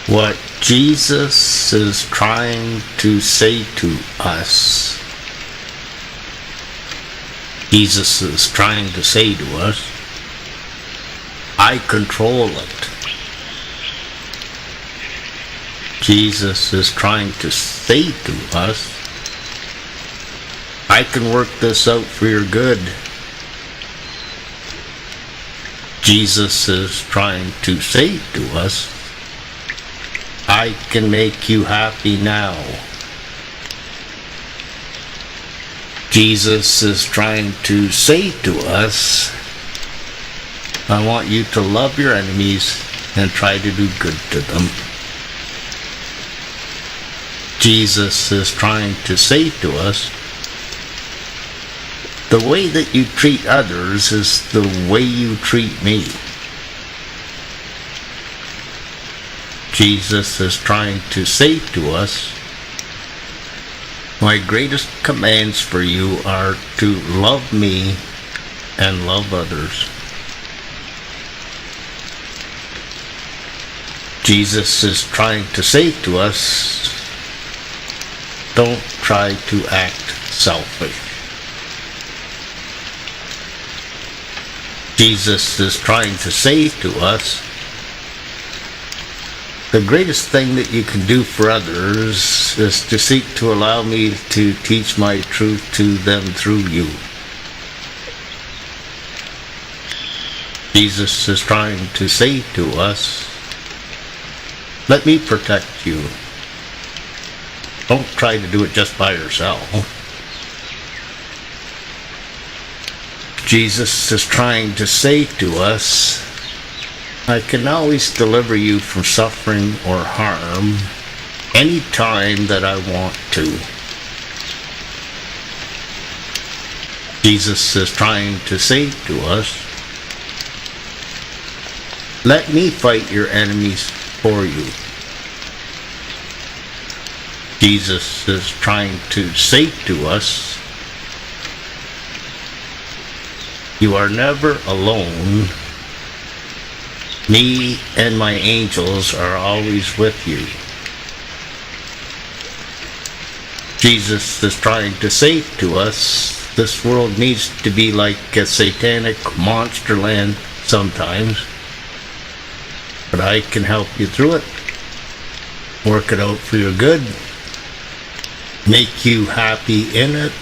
What Jesus is trying to say to us, Jesus is trying to say to us, I control it. Jesus is trying to say to us, I can work this out for your good. Jesus is trying to say to us, I can make you happy now. Jesus is trying to say to us, I want you to love your enemies and try to do good to them. Jesus is trying to say to us, the way that you treat others is the way you treat me. Jesus is trying to say to us, my greatest commands for you are to love me and love others. Jesus is trying to say to us, don't try to act selfish. Jesus is trying to say to us, the greatest thing that you can do for others is to seek to allow me to teach my truth to them through you. Jesus is trying to say to us, let me protect you. Don't try to do it just by yourself. Jesus is trying to say to us, I can always deliver you from suffering or harm any time that I want to. Jesus is trying to say to us, let me fight your enemies for you. Jesus is trying to say to us, you are never alone. Me and my angels are always with you. Jesus is trying to say to us, this world needs to be like a satanic monster land sometimes, but I can help you through it, work it out for your good, make you happy in it,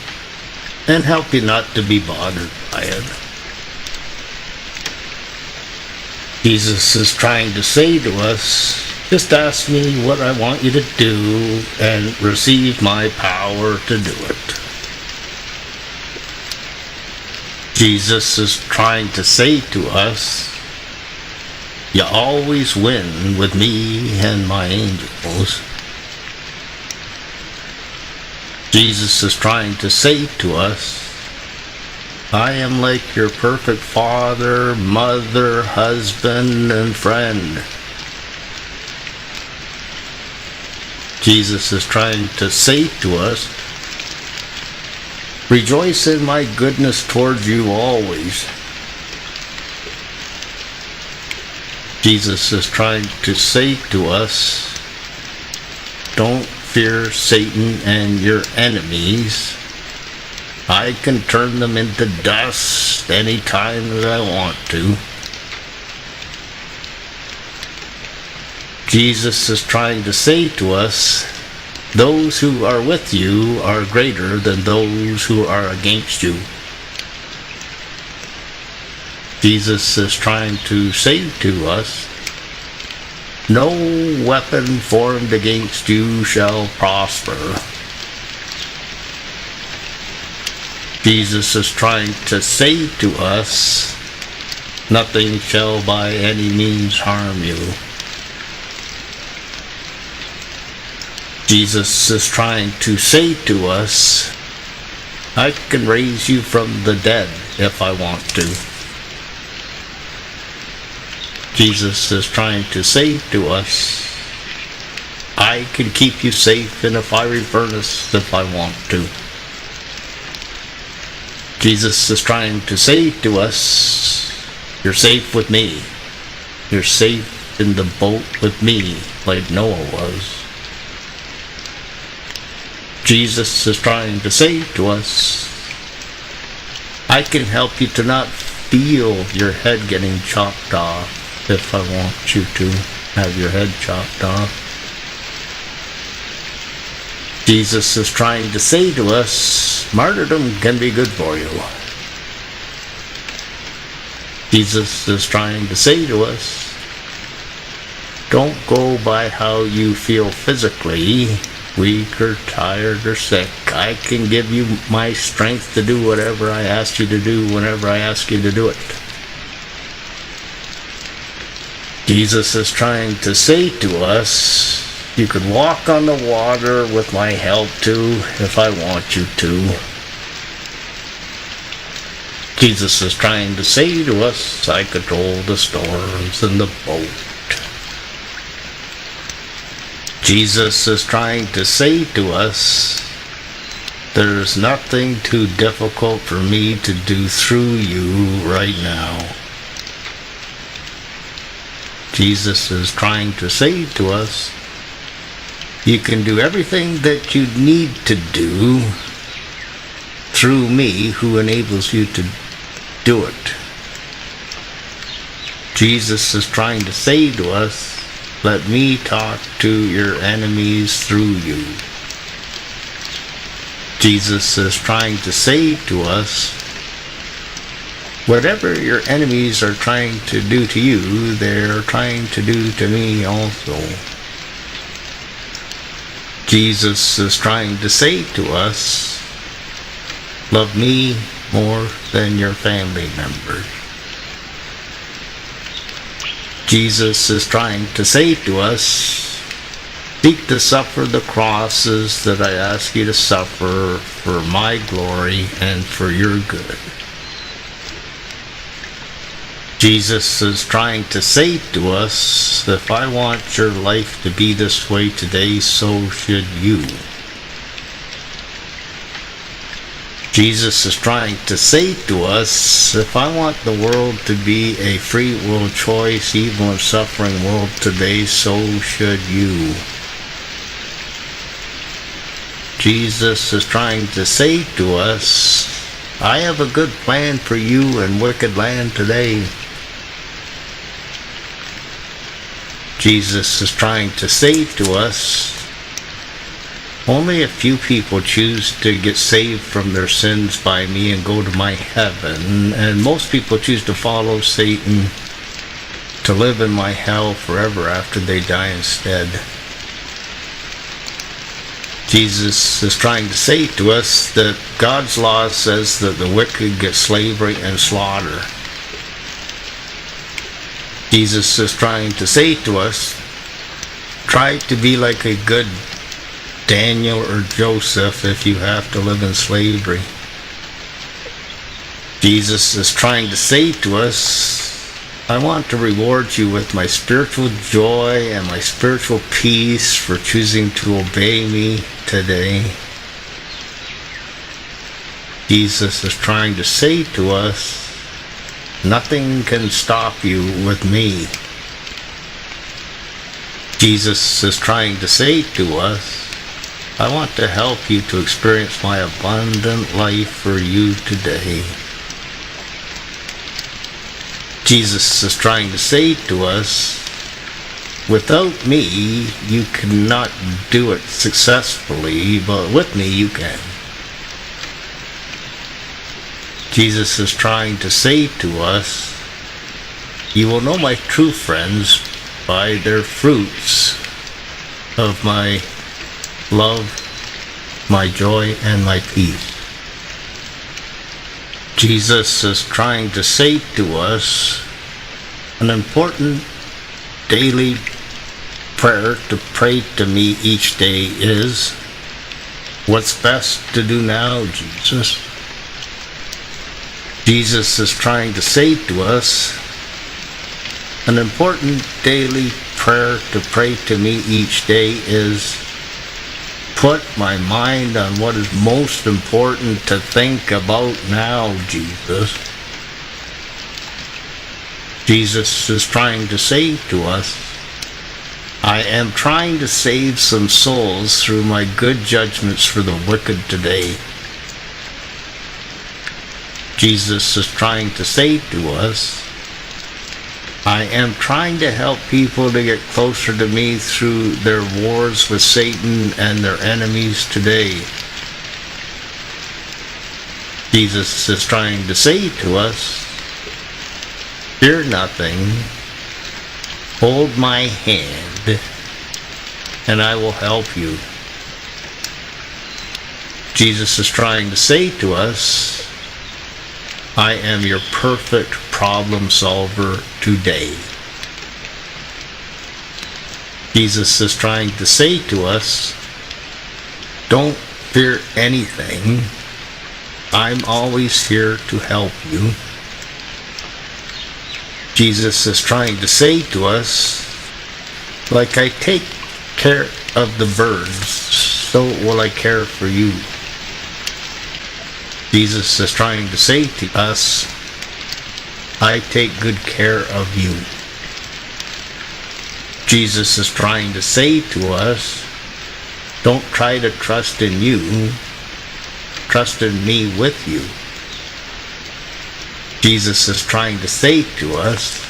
and help you not to be bothered by it. Jesus is trying to say to us, just ask me what I want you to do and receive my power to do it. Jesus is trying to say to us, you always win with me and my angels. Jesus is trying to say to us, I am like your perfect father, mother, husband, and friend. Jesus is trying to say to us, rejoice in my goodness towards you always. Jesus is trying to say to us, don't fear Satan and your enemies. I can turn them into dust any time that I want to. Jesus is trying to say to us, those who are with you are greater than those who are against you. Jesus is trying to say to us, no weapon formed against you shall prosper. Jesus is trying to say to us, nothing shall by any means harm you. Jesus is trying to say to us, I can raise you from the dead if I want to. Jesus is trying to say to us, I can keep you safe in a fiery furnace if I want to. Jesus is trying to say to us, you're safe with me. You're safe in the boat with me like Noah was. Jesus is trying to say to us, I can help you to not feel your head getting chopped off if I want you to have your head chopped off. Jesus is trying to say to us, martyrdom can be good for you. Jesus is trying to say to us, don't go by how you feel physically, weak or tired or sick. I can give you my strength to do whatever I ask you to do whenever I ask you to do it. Jesus is trying to say to us, you could walk on the water with my help too, if I want you to. Jesus is trying to say to us, I control the storms in the boat. Jesus is trying to say to us, there's nothing too difficult for me to do through you right now. Jesus is trying to say to us, you can do everything that you need to do through me who enables you to do it. Jesus is trying to say to us, let me talk to your enemies through you. Jesus is trying to say to us, whatever your enemies are trying to do to you, they're trying to do to me also. Jesus is trying to say to us, love me more than your family members. Jesus is trying to say to us, seek to suffer the crosses that I ask you to suffer for my glory and for your good. Jesus is trying to say to us, if I want your life to be this way today, so should you. Jesus is trying to say to us, if I want the world to be a free will choice, evil and suffering world today, so should you. Jesus is trying to say to us, I have a good plan for you in wicked land today. Jesus is trying to say to us, only a few people choose to get saved from their sins by me and go to my heaven, and most people choose to follow Satan to live in my hell forever after they die instead. Jesus is trying to say to us that God's law says that the wicked get slavery and slaughter. Jesus is trying to say to us, try to be like a good Daniel or Joseph if you have to live in slavery. Jesus is trying to say to us, I want to reward you with my spiritual joy and my spiritual peace for choosing to obey me today. Jesus is trying to say to us, nothing can stop you with me. Jesus is trying to say to us, I want to help you to experience my abundant life for you today. Jesus is trying to say to us, without me, you cannot do it successfully, but with me, you can. Jesus is trying to say to us, you will know my true friends by their fruits of my love, my joy, and my peace. Jesus is trying to say to us an important daily prayer to pray to me each day is, what's best to do now, Jesus? Jesus is trying to say to us, an important daily prayer to pray to me each day is, put my mind on what is most important to think about now, Jesus. Jesus is trying to say to us, I am trying to save some souls through my good judgments for the wicked today. Jesus is trying to say to us, I am trying to help people to get closer to me through their wars with Satan and their enemies today. Jesus is trying to say to us, fear nothing, hold my hand, and I will help you. Jesus is trying to say to us, I am your perfect problem solver today. Jesus is trying to say to us, don't fear anything. I'm always here to help you. Jesus is trying to say to us, like I take care of the birds, so will I care for you. Jesus is trying to say to us, I take good care of you. Jesus is trying to say to us, don't try to trust in you, trust in me with you. Jesus is trying to say to us,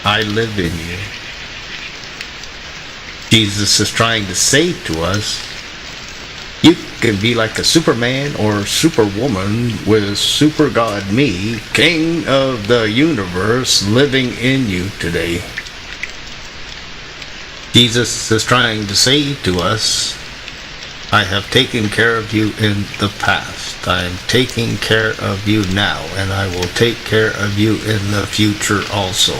I live in you. Jesus is trying to say to us, you can be like a Superman or Superwoman with Super God me, King of the universe, living in you today. Jesus is trying to say to us, I have taken care of you in the past. I am taking care of you now, and I will take care of you in the future also.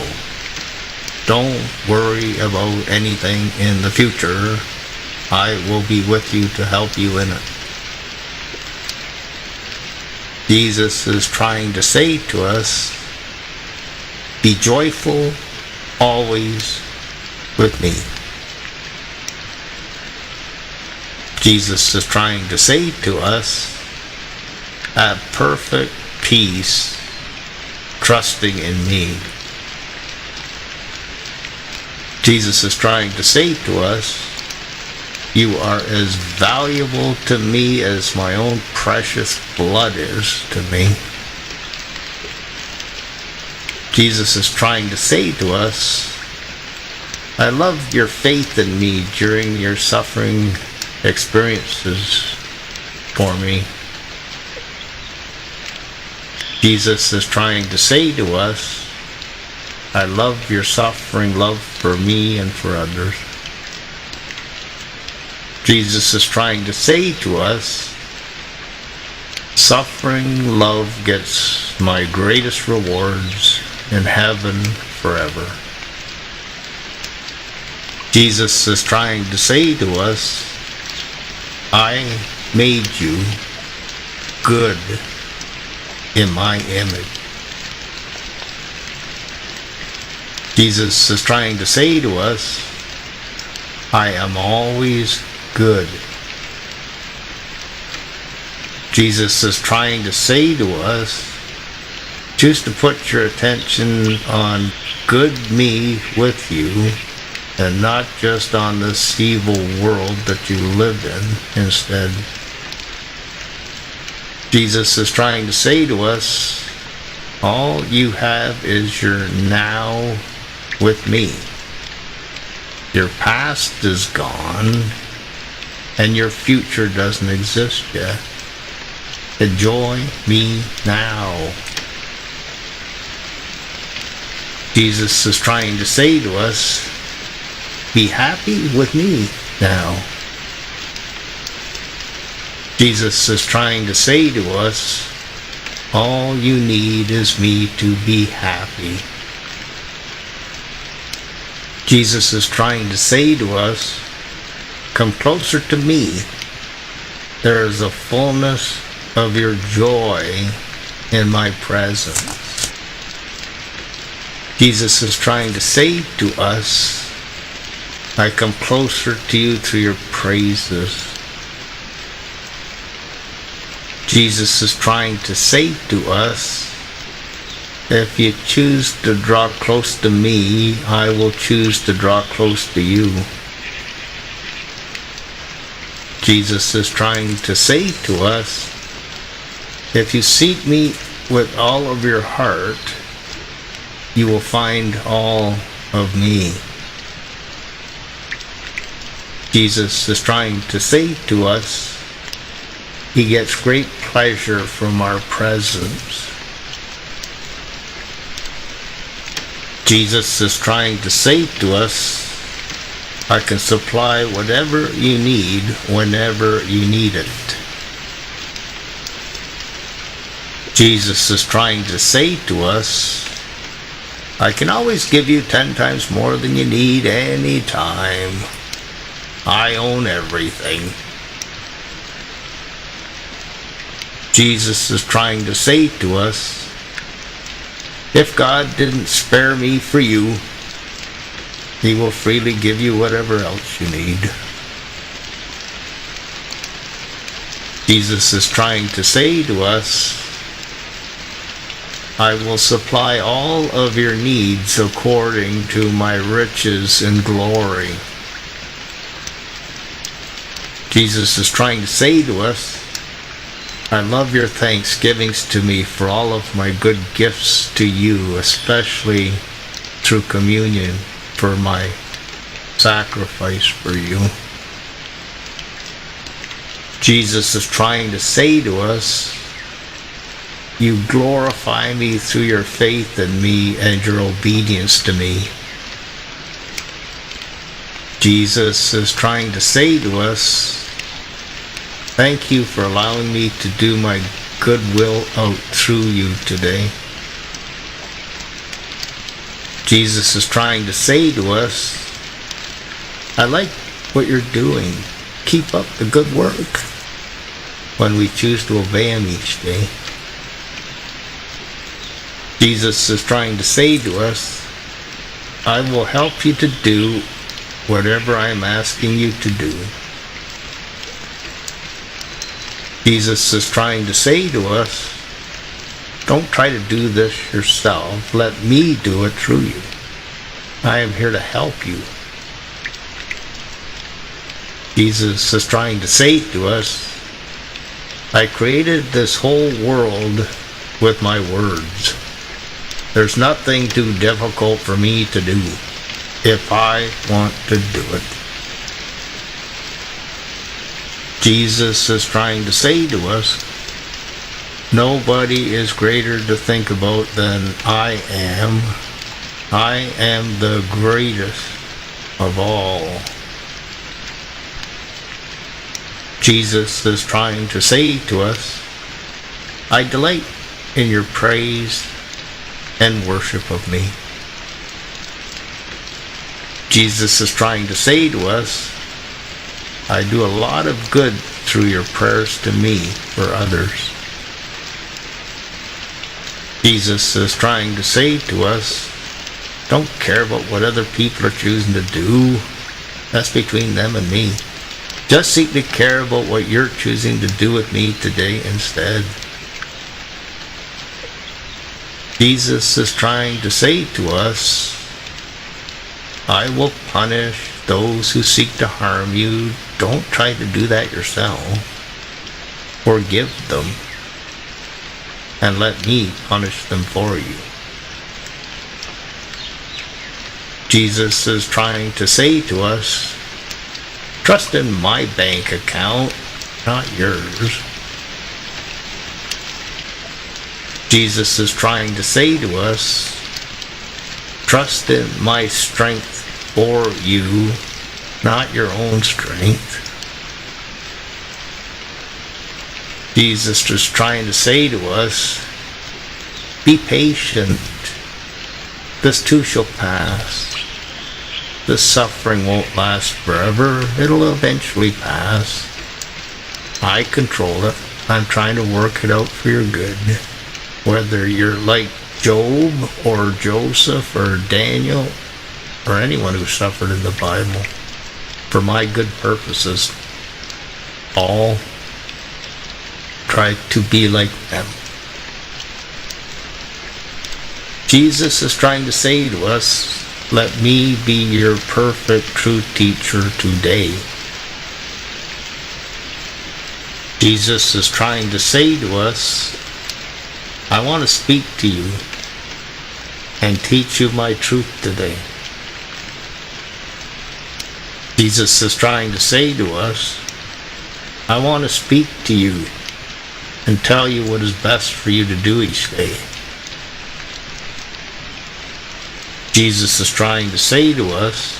Don't worry about anything in the future. I will be with you to help you in it. Jesus is trying to say to us, be joyful always with me. Jesus is trying to say to us, have perfect peace, trusting in me. Jesus is trying to say to us, you are as valuable to me as my own precious blood is to me. Jesus is trying to say to us, I love your faith in me during your suffering experiences for me. Jesus is trying to say to us, I love your suffering love for me and for others. Jesus is trying to say to us, suffering love gets my greatest rewards in heaven forever. Jesus is trying to say to us, I made you good in my image. Jesus is trying to say to us, I am always good. Jesus is trying to say to us, choose to put your attention on good me with you, and not just on this evil world that you live in instead. Jesus is trying to say to us, all you have is your now with me. Your past is gone, and your future doesn't exist yet. Enjoy me now. Jesus is trying to say to us, be happy with me now. Jesus is trying to say to us, all you need is me to be happy. Jesus is trying to say to us, come closer to me. There is a fullness of your joy in my presence. Jesus is trying to say to us, I come closer to you through your praises. Jesus is trying to say to us, If you choose to draw close to me, I will choose to draw close to you. Jesus is trying to say to us, if you seek me with all of your heart, you will find all of me. Jesus is trying to say to us, he gets great pleasure from our presence. Jesus is trying to say to us, I can supply whatever you need whenever you need it. Jesus is trying to say to us, I can always give you 10 times more than you need any time. I own everything. Jesus is trying to say to us, if God didn't spare me for you, he will freely give you whatever else you need. Jesus is trying to say to us, I will supply all of your needs according to my riches and glory. Jesus is trying to say to us, I love your thanksgivings to me for all of my good gifts to you, especially through communion for my sacrifice for you. Jesus is trying to say to us, you glorify me through your faith in me and your obedience to me. Jesus is trying to say to us, thank you for allowing me to do my goodwill out through you today. Jesus is trying to say to us, I like what you're doing. Keep up the good work, when we choose to obey him each day. Jesus is trying to say to us, I will help you to do whatever I am asking you to do. Jesus is trying to say to us, don't try to do this yourself. Let me do it through you. I am here to help you. Jesus is trying to say to us, I created this whole world with my words. There's nothing too difficult for me to do if I want to do it. Jesus is trying to say to us, nobody is greater to think about than I am. I am the greatest of all. Jesus is trying to say to us, I delight in your praise and worship of me. Jesus is trying to say to us, I do a lot of good through your prayers to me for others. Jesus is trying to say to us, don't care about what other people are choosing to do. That's between them and me. Just seek to care about what you're choosing to do with me today instead. Jesus is trying to say to us, I will punish those who seek to harm you. Don't try to do that yourself. Forgive them and let me punish them for you. Jesus is trying to say to us, trust in my bank account, not yours. Jesus is trying to say to us, trust in my strength for you, not your own strength. Jesus is trying to say to us, be patient. This too shall pass. This suffering won't last forever. It'll eventually pass. I control it. I'm trying to work it out for your good. Whether you're like Job or Joseph or Daniel or anyone who suffered in the Bible, for my good purposes, all try to be like them. Jesus is trying to say to us, let me be your perfect true teacher today. Jesus is trying to say to us, I want to speak to you and teach you my truth today. Jesus is trying to say to us, I want to speak to you and tell you what is best for you to do each day. Jesus is trying to say to us,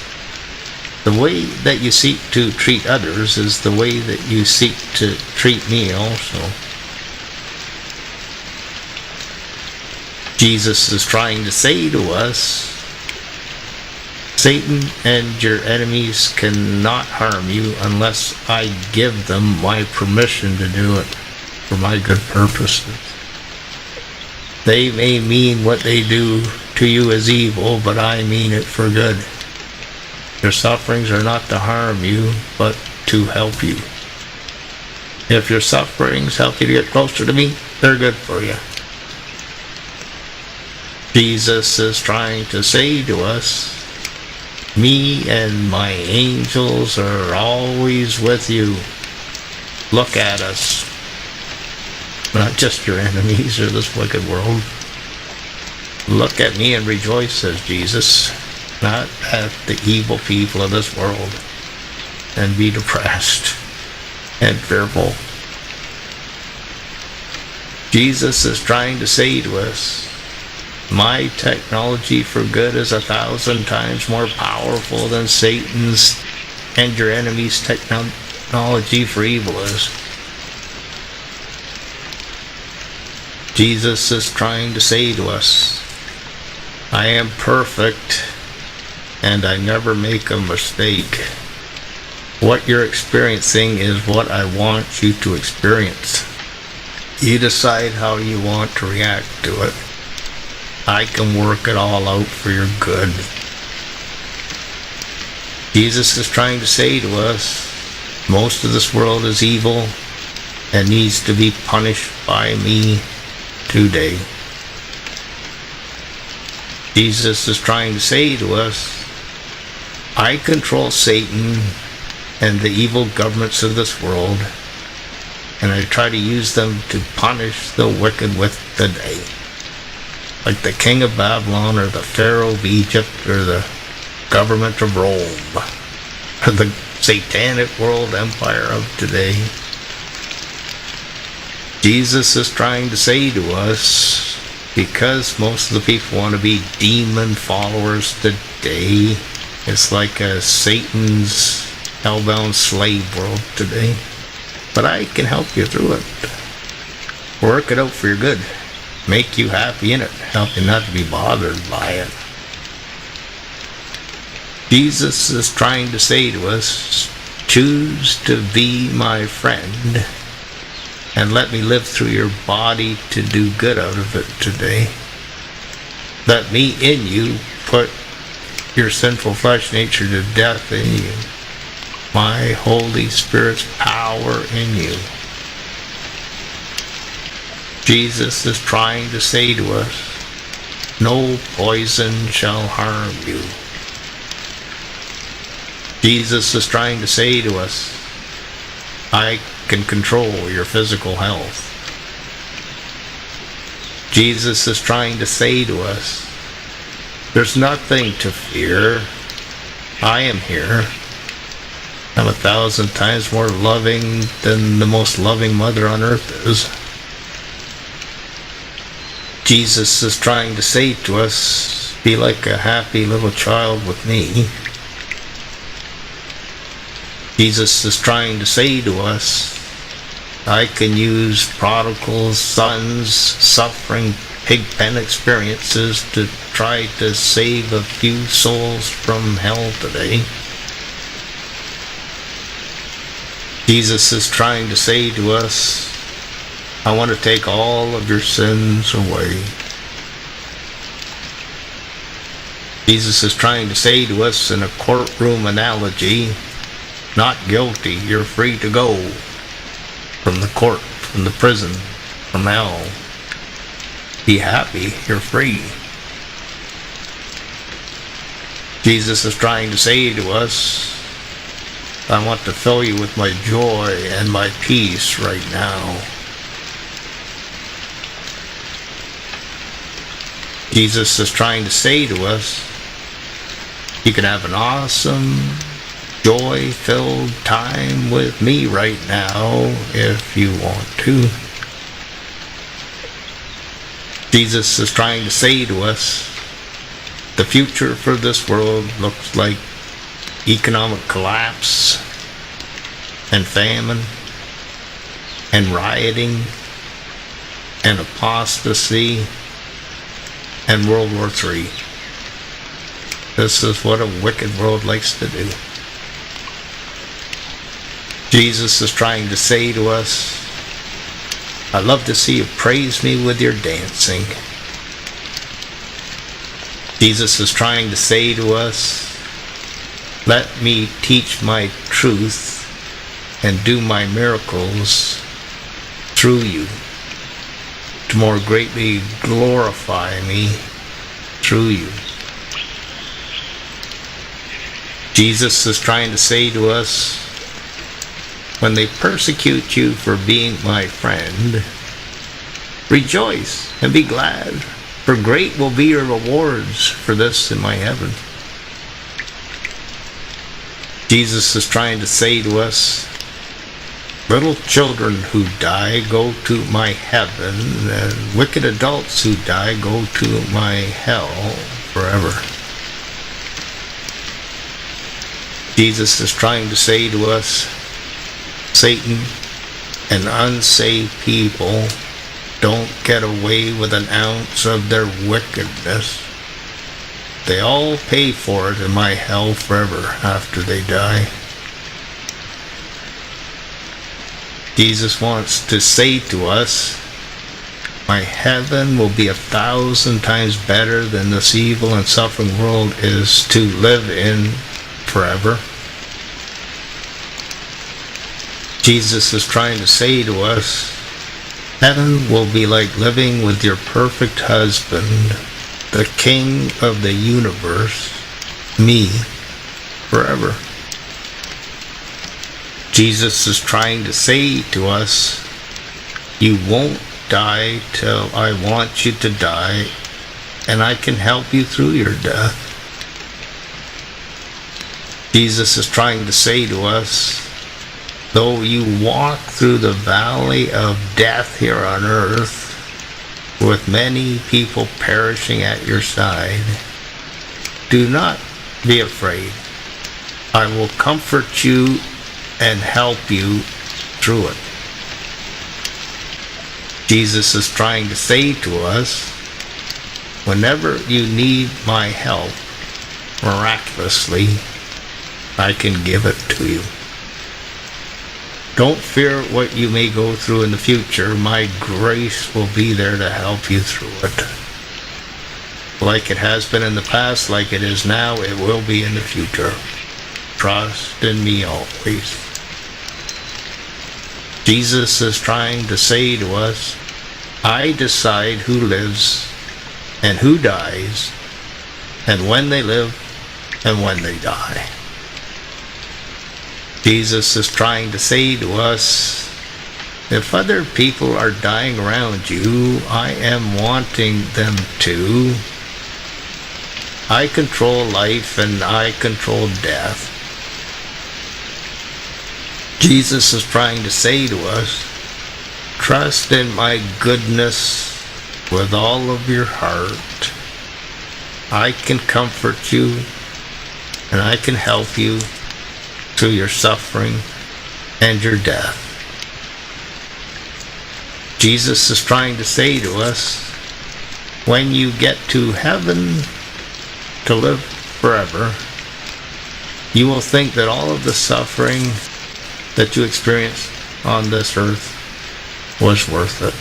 the way that you seek to treat others is the way that you seek to treat me also. Jesus is trying to say to us, Satan and your enemies cannot harm you unless I give them my permission to do it for my good purposes. They may mean what they do to you as evil, but I mean it for good. Your sufferings are not to harm you, but to help you. If your sufferings help you to get closer to me, they're good for you. Jesus is trying to say to us, me and my angels are always with you. Look at us. Not just your enemies or this wicked world. Look at me and rejoice, says Jesus, not at the evil people of this world, and be depressed and fearful. Jesus is trying to say to us, my technology for good is 1,000 times more powerful than Satan's and your enemy's technology for evil is. Jesus is trying to say to us, I am perfect and I never make a mistake. What you're experiencing is what I want you to experience. You decide how you want to react to it. I can work it all out for your good. Jesus is trying to say to us, most of this world is evil and needs to be punished by me today. Jesus is trying to say to us, I control Satan and the evil governments of this world, and I try to use them to punish the wicked with the day. Like the king of Babylon, or the Pharaoh of Egypt, or the government of Rome, or the satanic world empire of today. Jesus is trying to say to us, because most of the people want to be demon followers today, it's like a Satan's hellbound slave world today. But I can help you through it. Work it out for your good. Make you happy in it. Help you not to be bothered by it. Jesus is trying to say to us, choose to be my friend and let me live through your body to do good out of it today. Let me in you put your sinful flesh nature to death in you. My Holy Spirit's power in you. Jesus is trying to say to us, no poison shall harm you. Jesus is trying to say to us, I can control your physical health. Jesus is trying to say to us, there's nothing to fear. I am here. I'm 1,000 times more loving than the most loving mother on earth is. Jesus is trying to say to us, be like a happy little child with me. Jesus is trying to say to us, I can use prodigal sons suffering pig pen experiences to try to save a few souls from hell today. Jesus is trying to say to us, I want to take all of your sins away. Jesus is trying to say to us in a courtroom analogy, not guilty, you're free to go from the court, from the prison, from hell. Be happy, you're free. Jesus is trying to say to us, I want to fill you with my joy and my peace right now. Jesus is trying to say to us, you can have an awesome, joy-filled time with me right now if you want to. Jesus is trying to say to us, the future for this world looks like economic collapse and famine and rioting and apostasy and World War III. This is what a wicked world likes to do. Jesus is trying to say to us, I love to see you praise me with your dancing. Jesus is trying to say to us, let me teach my truth and do my miracles through you to more greatly glorify me through you. Jesus is trying to say to us, when they persecute you for being my friend, rejoice and be glad, for great will be your rewards for this in my heaven. Jesus is trying to say to us, little children who die go to my heaven, and wicked adults who die go to my hell forever. Jesus is trying to say to us, Satan and unsaved people don't get away with an ounce of their wickedness. They all pay for it in my hell forever after they die. Jesus wants to say to us, my heaven will be 1,000 times better than this evil and suffering world is to live in forever. Jesus is trying to say to us, heaven will be like living with your perfect husband, the King of the universe, me, forever. Jesus is trying to say to us, you won't die till I want you to die, and I can help you through your death. Jesus is trying to say to us, though you walk through the valley of death here on earth, with many people perishing at your side, do not be afraid. I will comfort you and help you through it. Jesus is trying to say to us, whenever you need my help, miraculously, I can give it to you. Don't fear what you may go through in the future. My grace will be there to help you through it. Like it has been in the past, like it is now, it will be in the future. Trust in me always. Jesus is trying to say to us, I decide who lives and who dies, and when they live and when they die. Jesus is trying to say to us, if other people are dying around you, I am wanting them to. I control life and I control death. Jesus is trying to say to us, trust in my goodness with all of your heart. I can comfort you and I can help you through your suffering and your death. Jesus is trying to say to us, when you get to heaven to live forever, you will think that all of the suffering that you experienced on this earth was worth it.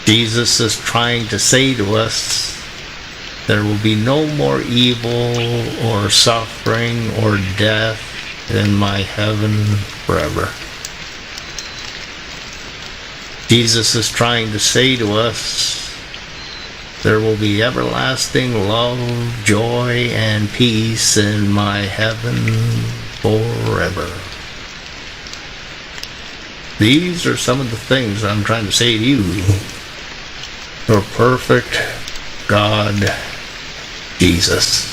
Jesus is trying to say to us, there will be no more evil or suffering or death in my heaven forever. Jesus is trying to say to us, There will be everlasting love, joy, and peace in my heaven forever. These are some of the things I'm trying to say to you. Your perfect God, Jesus.